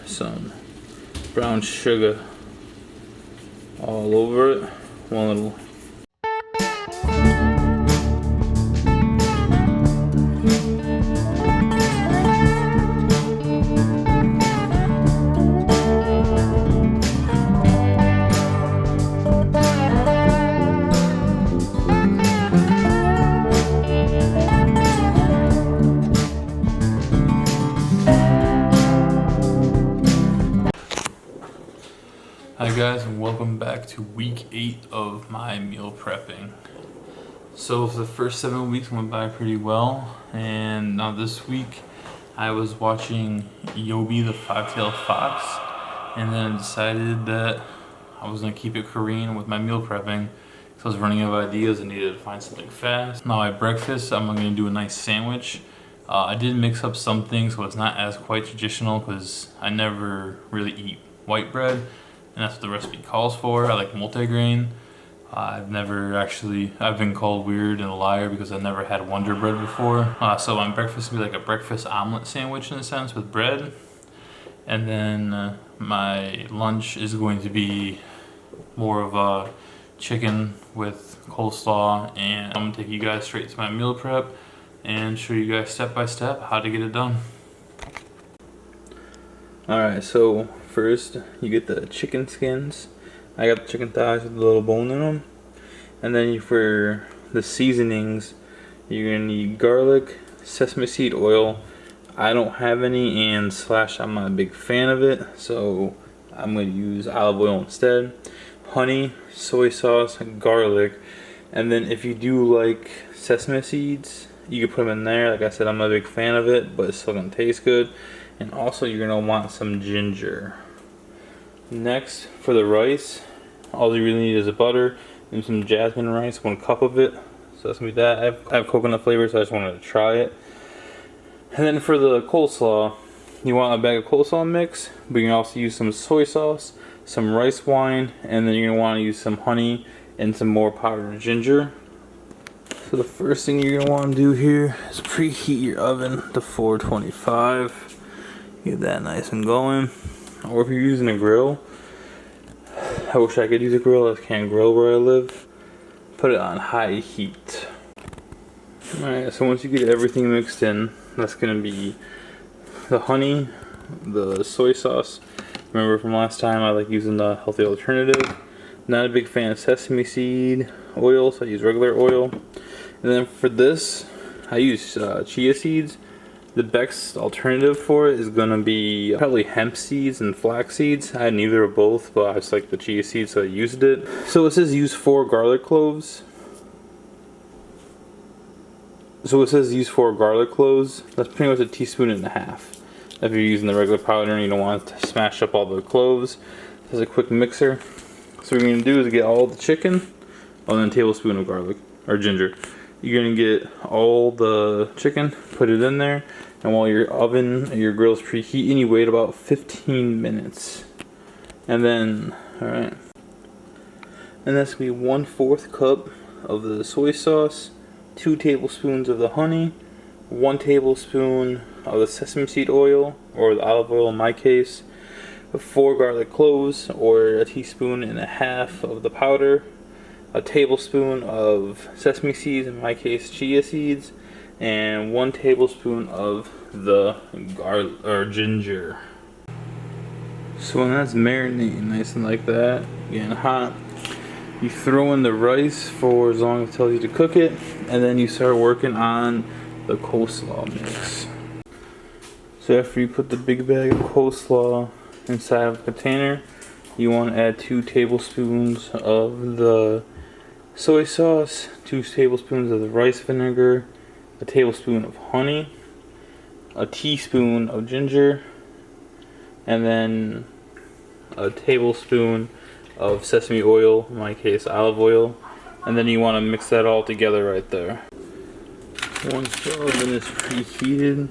some brown sugar all over it. One little. Hi guys, and welcome back to week 8 of my meal prepping. So for the first 7 weeks went by pretty well, and now this week I was watching Yobi the Five-Tailed Fox, and then I decided that I was going to keep it Korean with my meal prepping. So I was running out of ideas and needed to find something fast. Now at breakfast I'm going to do a nice sandwich. I did mix up some things so it's not as quite traditional because I never really eat white bread. And that's what the recipe calls for. I like multigrain. I've been called weird and a liar because I've never had Wonder Bread before. So my breakfast will be like a breakfast omelet sandwich in a sense with bread. And then my lunch is going to be more of a chicken with coleslaw. And I'm gonna take you guys straight to my meal prep and show you guys step by step how to get it done. Alright, so first you get the chicken skins. I got the chicken thighs with a little bone in them. And then for the seasonings, you're gonna need garlic, sesame seed oil. I don't have any, and I'm not a big fan of it, so I'm gonna use olive oil instead. Honey, soy sauce, garlic, and then if you do like sesame seeds, you can put them in there. Like I said, I'm not a big fan of it, but it's still gonna taste good. And also you're gonna want some ginger. Next, for the rice, all you really need is a butter and some jasmine rice, 1 cup of it. So that's gonna be that. I have coconut flavor, so I just wanted to try it. And then for the coleslaw, you want a bag of coleslaw mix, but you can also use some soy sauce, some rice wine, and then you're gonna want to use some honey and some more powdered ginger. So the first thing you're gonna want to do here is preheat your oven to 425. Get that nice and going. Or if you're using a grill, I wish I could use a grill. I can't grill where I live. Put it on high heat. Alright, so once you get everything mixed in, that's going to be the honey, the soy sauce. Remember from last time, I like using the healthy alternative. Not a big fan of sesame seed oil, so I use regular oil. And then for this, I use chia seeds. The best alternative for it is going to be probably hemp seeds and flax seeds. I had neither of both, but I just like the chia seeds, so I used it. So it says use 4 garlic cloves. That's pretty much a teaspoon and a half. If you're using the regular powder and you don't want to smash up all the cloves, this is a quick mixer. So what you're going to do is get all the chicken, and then a tablespoon of garlic or ginger. You're going to get all the chicken, put it in there, and while your oven or your grill is preheating, you wait about 15 minutes. And then, alright. And that's going to be 1/4 cup of the soy sauce, 2 tablespoons of the honey, 1 tablespoon of the sesame seed oil, or the olive oil in my case, 4 garlic cloves, or a teaspoon and a half of the powder, a tablespoon of sesame seeds, in my case chia seeds, and 1 tablespoon of the ginger. So when that's marinating nice and like that, getting hot, you throw in the rice for as long as it tells you to cook it, and then you start working on the coleslaw mix. So after you put the big bag of coleslaw inside of a container, you want to add 2 tablespoons of the soy sauce, 2 tablespoons of the rice vinegar, a tablespoon of honey, a teaspoon of ginger, and then a tablespoon of sesame oil, in my case olive oil, and then you want to mix that all together right there. Once the oven is preheated,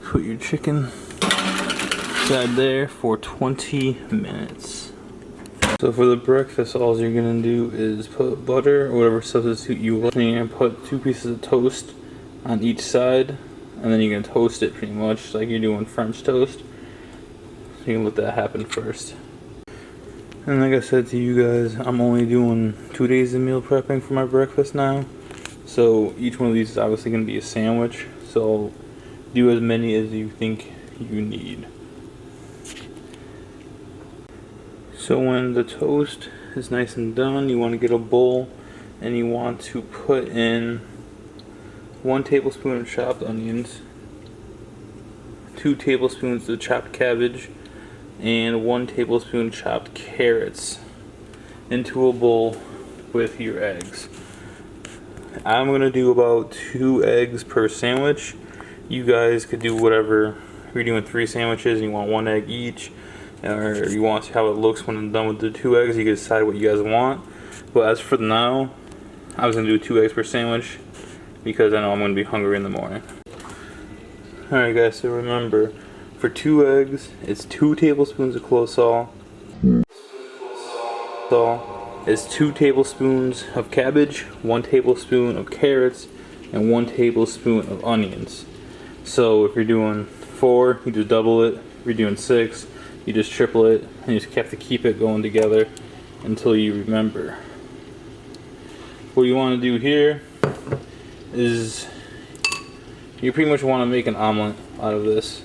put your chicken inside there for 20 minutes. So for the breakfast, all you're going to do is put butter or whatever substitute you want, and you're going to put 2 pieces of toast on each side, and then you're going to toast it pretty much like you're doing French toast. So you can let that happen first. And like I said to you guys, I'm only doing 2 days of meal prepping for my breakfast now. So each one of these is obviously going to be a sandwich. So I'll do as many as you think you need. So when the toast is nice and done, you want to get a bowl and you want to put in 1 tablespoon of chopped onions, 2 tablespoons of chopped cabbage, and 1 tablespoon chopped carrots into a bowl with your eggs. I'm gonna do about 2 eggs per sandwich. You guys could do whatever. If you're doing 3 sandwiches and you want 1 egg each, or you want to see how it looks when I'm done with the 2 eggs, you can decide what you guys want. But as for now, I was gonna do 2 eggs per sandwich because I know I'm gonna be hungry in the morning. Alright guys, so remember, for 2 eggs, it's 2 tablespoons of coleslaw. It's 2 tablespoons of cabbage, 1 tablespoon of carrots, and 1 tablespoon of onions. So if you're doing 4, you just double it. If you're doing 6, you just triple it, and you just have to keep it going together until you remember. What you want to do here is you pretty much want to make an omelet out of this.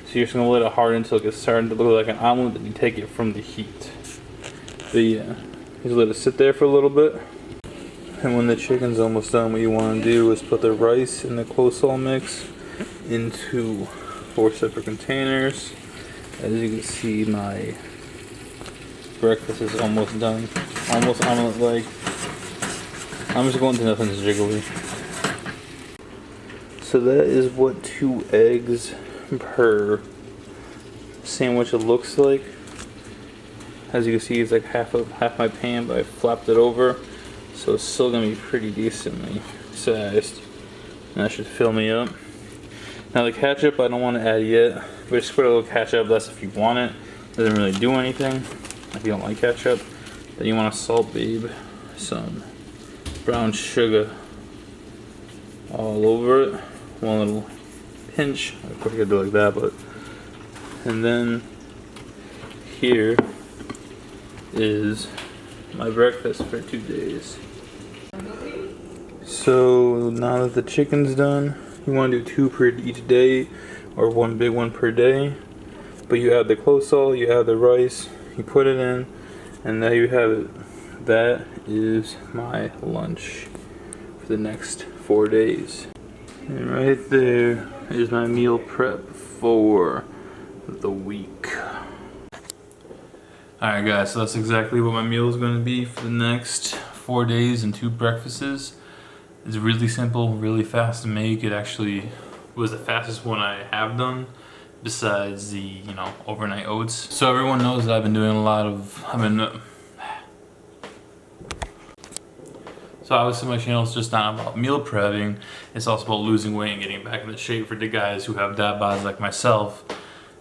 So you're just going to let it harden until it gets starting to look like an omelet, then you take it from the heat. But yeah, just let it sit there for a little bit. And when the chicken's almost done, what you want to do is put the rice and the coleslaw mix into 4 separate containers. As you can see, my breakfast is almost done. Almost omelet-like. I'm just going to nothing's jiggly. So that is what 2 eggs per sandwich looks like. As you can see, it's like half my pan, but I flapped it over, so it's still gonna be pretty decently sized. And that should fill me up. Now the ketchup I don't want to add yet, but just put a little ketchup. That's if you want it. Doesn't really do anything. If you don't like ketchup, then you want to salt, babe, some brown sugar all over it. 1 little pinch. Of course, you gotta do it like that, but. And then here is my breakfast for 2 days. So now that the chicken's done, you want to do 2 per each day, or 1 big one per day. But you add the coleslaw, you add the rice, you put it in, and there you have it. That is my lunch for the next 4 days. And right there is my meal prep for the week. Alright guys, so that's exactly what my meal is going to be for the next 4 days and 2 breakfasts. It's really simple, really fast to make. It actually was the fastest one I have done, besides the, overnight oats. So everyone knows that I've been doing a lot of, so obviously my channel is just not about meal prepping, it's also about losing weight and getting back into shape for the guys who have dad bods like myself.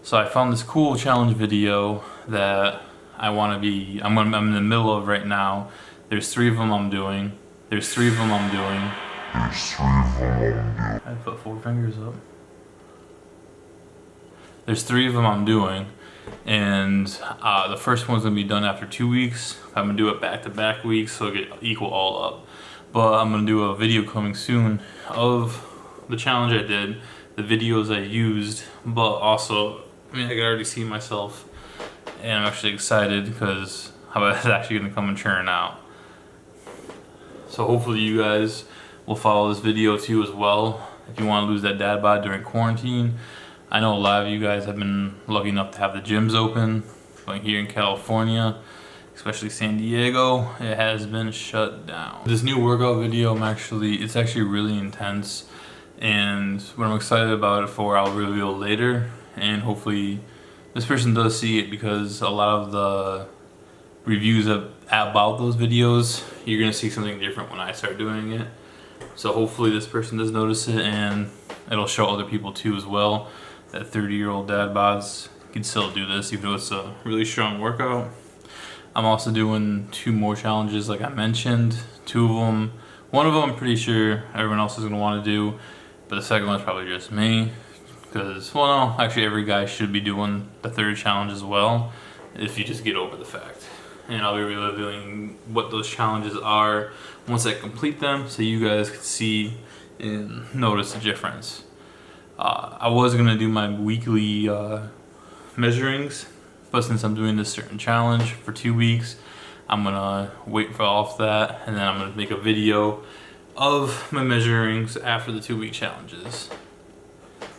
So I found this cool challenge video that I'm in the middle of right now. There's 3 of them I'm doing. I put 4 fingers up. There's 3 of them I'm doing, and the first one's gonna be done after 2 weeks. I'm gonna do it back-to-back weeks so it equal all up. But I'm gonna do a video coming soon of the challenge I did, the videos I used, but also, I can already see myself, and I'm actually excited because how it's actually gonna come and churn out. So hopefully you guys will follow this video too as well. If you want to lose that dad bod during quarantine. I know a lot of you guys have been lucky enough to have the gyms open. Like here in California, especially San Diego, it has been shut down. This new workout video, it's actually really intense. And what I'm excited about it for, I'll reveal later. And hopefully this person does see it, because a lot of the reviews about those videos, you're gonna see something different when I start doing it. So hopefully this person does notice it, and it'll show other people too as well, that 30-year-old dad bods can still do this even though it's a really strong workout. I'm also doing 2 more challenges like I mentioned. 2 of them, one of them I'm pretty sure everyone else is gonna want to do, but the second one's probably just me, Because, well, no, actually every guy should be doing the third challenge as well, if you just get over the fact. And I'll be revealing what those challenges are once I complete them, so you guys can see and notice the difference. I was gonna do my weekly measurings, but since I'm doing this certain challenge for 2 weeks, I'm gonna wait for off that, and then I'm gonna make a video of my measurings after the 2-week challenges.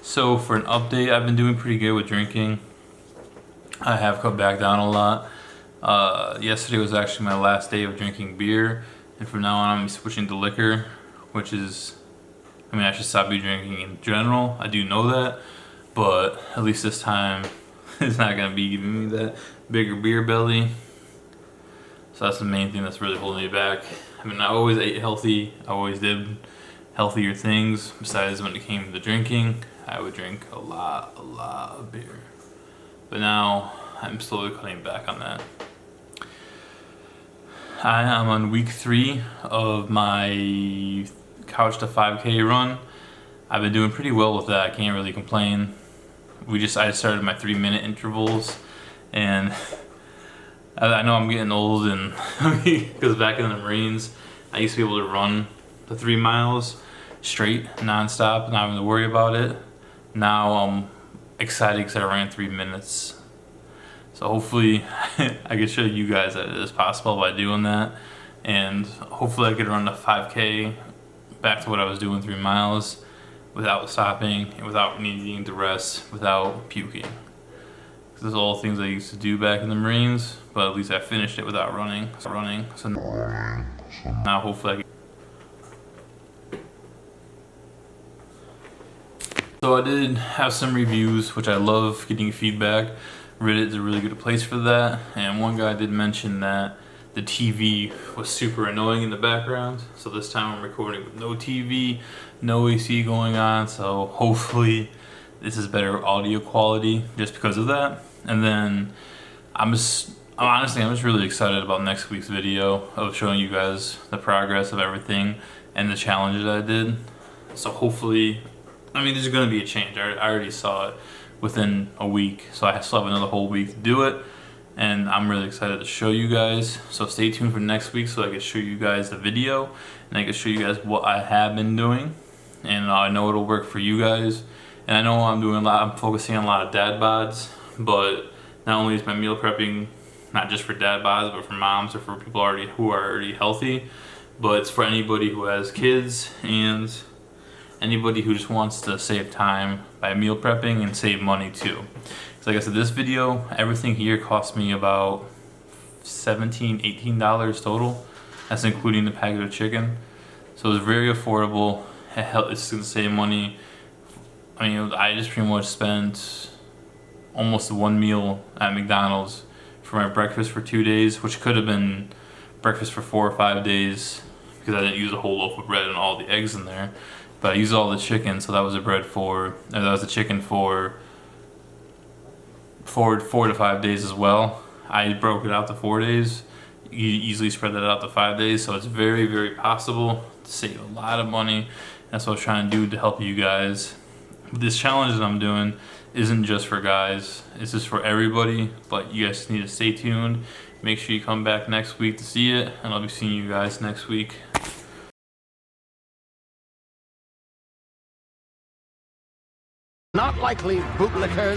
So for an update, I've been doing pretty good with drinking. I have cut back down a lot. Yesterday was actually my last day of drinking beer, and from now on I'm switching to liquor, which is, I mean, I should stop drinking in general. I do know that, but at least this time it's not gonna be giving me that bigger beer belly. So that's the main thing that's really holding me back. I mean, I always ate healthy. I always did healthier things. Besides when it came to drinking, I would drink a lot of beer. But now I'm slowly cutting back on that. I am on week 3 of my couch to 5K run. I've been doing pretty well with that. I can't really complain. I started my 3-minute intervals, and I know I'm getting old, and because back in the Marines, I used to be able to run the 3 miles straight, non-stop, not having to worry about it. Now I'm excited because I ran 3 minutes. So hopefully I can show you guys that it is possible by doing that. And hopefully I could run the 5K back to what I was doing, 3 miles, without stopping, and without needing to rest, without puking. Those are all things I used to do back in the Marines, but at least I finished it without running. So now hopefully I can. So I did have some reviews, which I love getting feedback. Reddit is a really good place for that, and one guy did mention that the TV was super annoying in the background. So this time I'm recording with no TV, no AC going on, so hopefully this is better audio quality just because of that. And then I'm just really excited about next week's video of showing you guys the progress of everything and the challenges I did. So hopefully, I mean, there's gonna be a change. I already saw it within a week, so I still have another whole week to do it, and I'm really excited to show you guys. So stay tuned for next week so I can show you guys the video, and I can show you guys what I have been doing, and I know it'll work for you guys. And I know I'm focusing on a lot of dad bods, but not only is my meal prepping not just for dad bods, but for moms or for people who are already healthy, but it's for anybody who has kids and anybody who just wants to save time by meal prepping and save money too. So like I said, this video, everything here cost me about $17, $18 total. That's including the package of chicken. So it's very affordable. It's gonna save money. I mean, I just pretty much spent almost 1 meal at McDonald's for my breakfast for 2 days, which could have been breakfast for 4 or 5 days because I didn't use a whole loaf of bread and all the eggs in there. But I used all the chicken, so that was the chicken for 4 to 5 days as well. I broke it out to 4 days. You easily spread that out to 5 days, so it's very, very possible to save a lot of money. That's what I'm trying to do to help you guys. This challenge that I'm doing isn't just for guys, it's just for everybody, but you guys need to stay tuned. Make sure you come back next week to see it, and I'll be seeing you guys next week. Not likely, bootlickers.